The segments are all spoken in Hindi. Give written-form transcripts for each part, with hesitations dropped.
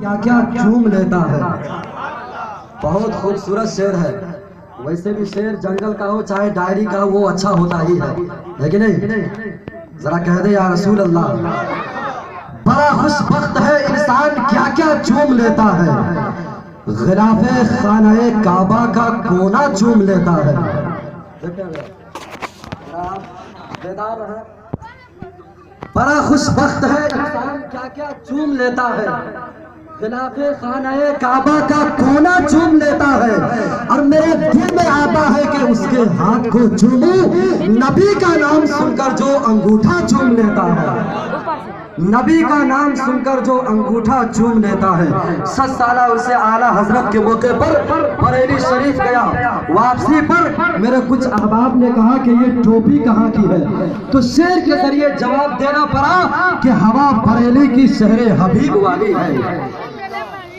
क्या क्या चूम लेता है। बहुत खूबसूरत शेर है। वैसे भी शेर जंगल का हो चाहे डायरी का हो वो अच्छा होता ही है कि नहीं। जरा कह दे या रसूल अल्लाह। बड़ा खुशबख्त है इंसान क्या क्या चूम लेता है। गिलाफे खानाए काबा का कोना चूम लेता है। बड़ा खुशबख्त है इंसान क्या क्या चूम लेता है। गिलाफे खानाए काबा का कोना चूम लेता है। और मेरे दिल में आता है कि उसके हाथ को चूमूं। नबी का नाम सुनकर जो अंगूठा चूम लेता है, नबी का नाम सुनकर जो अंगूठा चूम लेता है। 7 साल उसे आला हजरत के मौके पर बरेली शरीफ गया। वापसी पर मेरे कुछ अहबाब ने कहा कि ये टोपी कहाँ की है, तो शेर के जरिए जवाब देना पड़ा कि हवा बरेली की शहरे हबीब वाली है।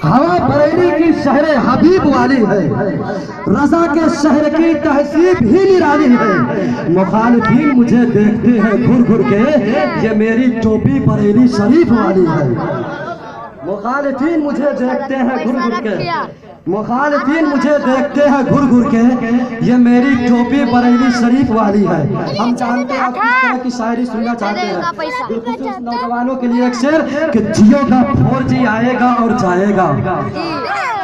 हवा बरेली की शहरे हबीब वाली है। रजा के शहर की तहसीब ही निराली है। मुखालिफीन मुझे देखते हैं घुर घुर के, ये मेरी टोपी बरेली शरीफ वाली है। मुखालिफीन मुझे देखते हैं घुर घुर के, मुखालिफीन मुझे देखते हैं घुर घुर के, ये मेरी टोपी बरेली शरीफ वाली है। हम जानते हैं आप किस तरह की शायरी सुनना चाहते हैं। बिल्कुल नौजवानों के लिए एक शेर कि जियो का 4G आएगा और जाएगा,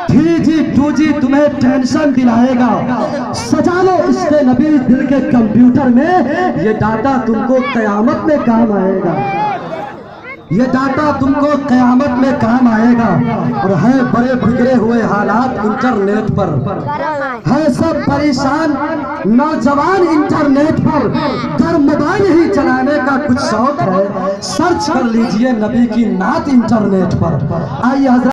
3G 2G तुम्हें टेंशन दिलाएगा। सजा लो इसके नबी दिल के कंप्यूटर में, ये डाटा तुमको कयामत में काम आएगा। ये डाटा तुमको कयामत में काम आएगा। और है बड़े बिगड़े हुए हालात इंटरनेट पर, है सब परेशान नौजवान इंटरनेट पर। घर मोबाइल ही चलाने का कुछ शौक है, सर्च कर लीजिए नबी की नात इंटरनेट पर। आइए हजरत।